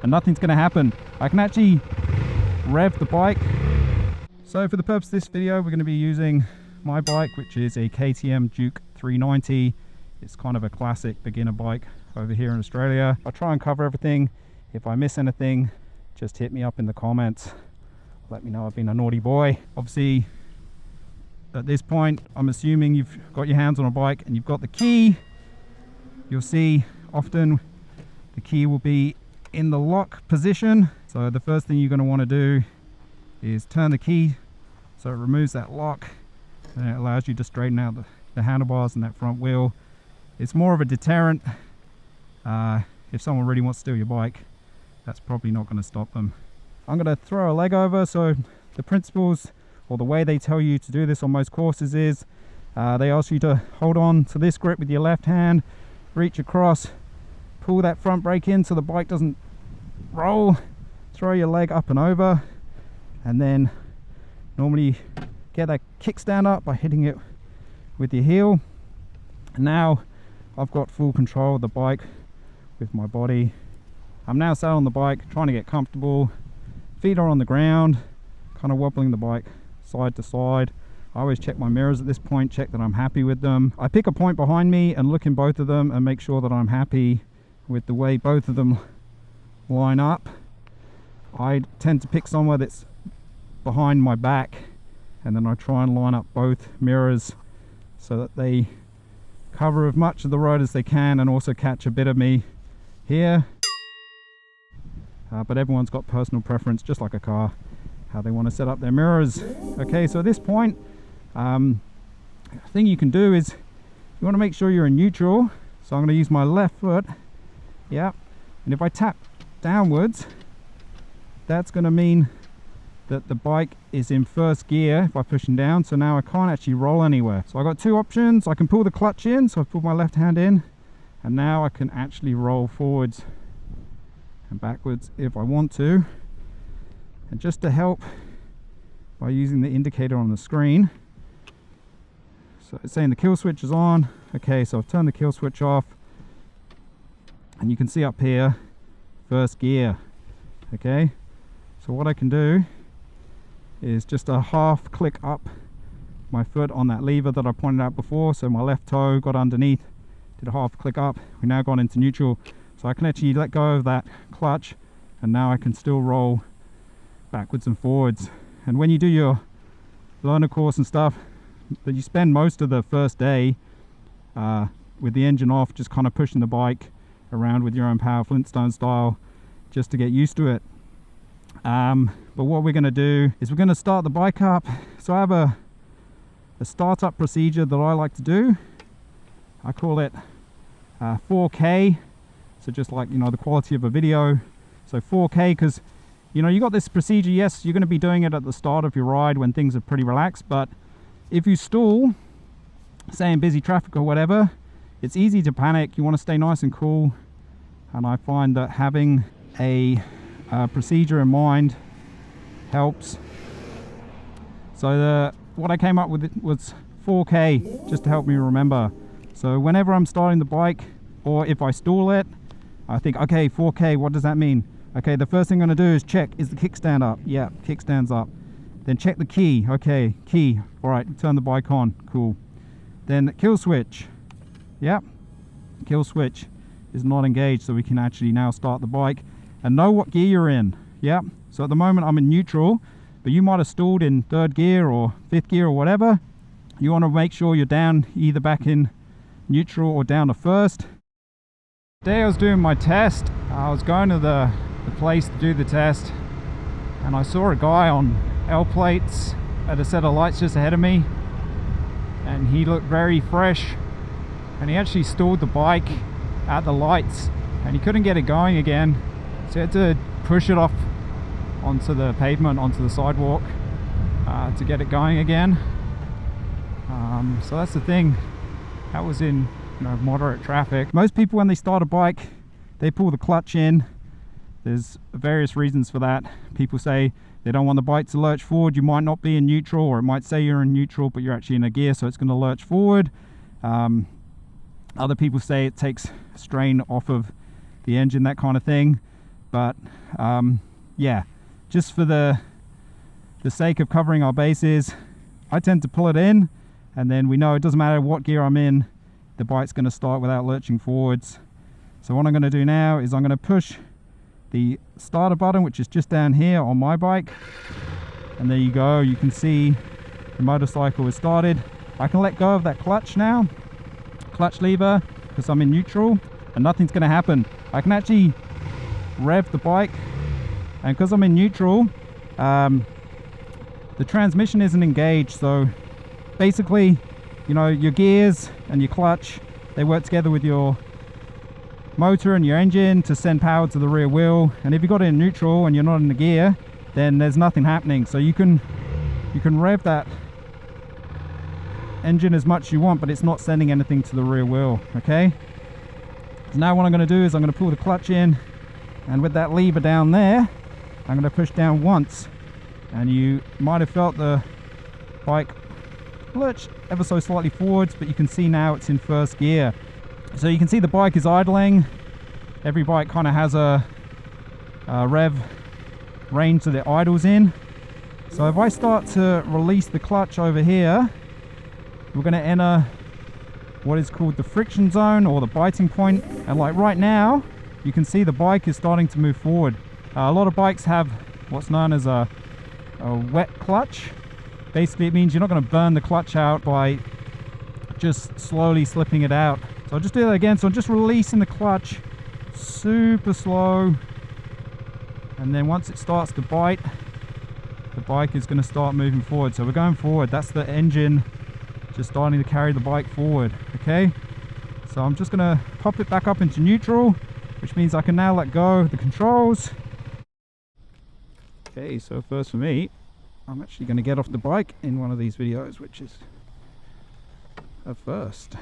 and nothing's going to happen. I can actually rev the bike. So for the purpose of this video, we're going to be using my bike, which is a KTM Duke 390. It's kind of a classic beginner bike over here in Australia. I'll try and cover everything. If I miss anything, just hit me up in the comments. Let me know I've been a naughty boy. Obviously, at this point, I'm assuming you've got your hands on a bike and you've got the key. You'll see often the key will be in the lock position. So the first thing you're going to want to do is turn the key so it removes that lock, and it allows you to straighten out the handlebars and that front wheel. It's more of a deterrent. If someone really wants to steal your bike, that's probably not going to stop them. I'm going to throw a leg over. So the principles, or the way they tell you to do this on most courses, is they ask you to hold on to this grip with your left hand, reach across, pull that front brake in so the bike doesn't roll, throw your leg up and over, and then normally get that kickstand up by hitting it with your heel. And now I've got full control of the bike with my body. I'm now sat on the bike trying to get comfortable. Feet are on the ground, kind of wobbling the bike side to side. I always check my mirrors at this point, check that I'm happy with them. I pick a point behind me and look in both of them and make sure that I'm happy with the way both of them line up. I tend to pick somewhere that's behind my back, and then I try and line up both mirrors so that they cover as much of the road as they can and also catch a bit of me here. But everyone's got personal preference, just like a car, how they want to set up their mirrors. Okay, so at this point, the thing you can do is you want to make sure you're in neutral. So I'm going to use my left foot, yeah, and if I tap downwards, that's going to mean that the bike is in first gear if I'm pushing down. So now I can't actually roll anywhere. So I've got two options. I can pull the clutch in, so I've pulled my left hand in, and now I can actually roll forwards and backwards if I want to. And just to help, by using the indicator on the screen, so it's saying the kill switch is on. Okay, so I've turned the kill switch off, and you can see up here first gear. Okay, so what I can do is just a half click up my foot on that lever that I pointed out before. So my left toe got underneath, did a half click up, we now gone into neutral. So I can actually let go of that clutch, and now I can still roll backwards and forwards. And when you do your learner course and stuff, that you spend most of the first day with the engine off, just kind of pushing the bike around with your own power, Flintstone style, just to get used to it. But what we're going to do is we're going to start the bike up. So I have a startup procedure that I like to do. I call it 4K. So just like, you know, the quality of a video. So 4K, because, you know, you got this procedure. Yes, you're going to be doing it at the start of your ride when things are pretty relaxed, but if you stall, say in busy traffic or whatever, it's easy to panic. You want to stay nice and cool, and I find that having a procedure in mind helps. So what I came up with was 4K, just to help me remember. So whenever I'm starting the bike, or if I stall it, I think, okay, 4K, what does that mean? Okay, the first thing I'm going to do is check, is the kickstand up? Yeah, kickstand's up. Then check the key. Okay, key. All right, turn the bike on. Cool. Then kill switch. Yep, kill switch is not engaged, so we can actually now start the bike and know what gear you're in. Yep. So at the moment I'm in neutral, but you might have stalled in third gear or fifth gear or whatever. You want to make sure you're down, either back in neutral or down to first. Today I was doing my test. I was going to the place to do the test, and I saw a guy on L plates at a set of lights just ahead of me, and he looked very fresh, and he actually stalled the bike at the lights and he couldn't get it going again, so he had to push it off onto the pavement, onto the sidewalk, to get it going again. So that's the thing. That was in, you know, moderate traffic. Most people, when they start a bike, they pull the clutch in. There's various reasons for that. People say they don't want the bike to lurch forward. You might not be in neutral, or it might say you're in neutral but you're actually in a gear, so it's going to lurch forward. Other people say it takes strain off of the engine, that kind of thing. but yeah, just for the sake of covering our bases, I tend to pull it in, and then we know it doesn't matter what gear I'm in, the bike's going to start without lurching forwards. So what I'm going to do now is I'm going to push the starter button, which is just down here on my bike, and there you go, you can see the motorcycle is started. I can let go of that clutch now, clutch lever, because I'm in neutral, and nothing's going to happen. I can actually rev the bike, and because I'm in neutral, the transmission isn't engaged. So basically, you know, your gears and your clutch, they work together with your motor and your engine to send power to the rear wheel. And if you've got it in neutral and you're not in the gear, then there's nothing happening. So you can rev that engine as much as you want, but it's not sending anything to the rear wheel. Okay, so now what I'm going to do is I'm going to pull the clutch in, and with that lever down there, I'm going to push down once, and you might have felt the bike lurch ever so slightly forwards, but you can see now it's in first gear. So you can see the bike is idling. Every bike kind of has a rev range that it idles in. So if I start to release the clutch over here, we're going to enter what is called the friction zone, or the biting point. And like right now, you can see the bike is starting to move forward. A lot of bikes have what's known as a wet clutch. Basically it means you're not going to burn the clutch out by just slowly slipping it out. So I'll just do that again. So I'm just releasing the clutch super slow, and then once it starts to bite, the bike is going to start moving forward. So we're going forward. That's the engine just starting to carry the bike forward. Okay, so I'm just going to pop it back up into neutral, which means I can now let go of the controls. Okay, so first for me, I'm actually going to get off the bike in one of these videos, which is a first.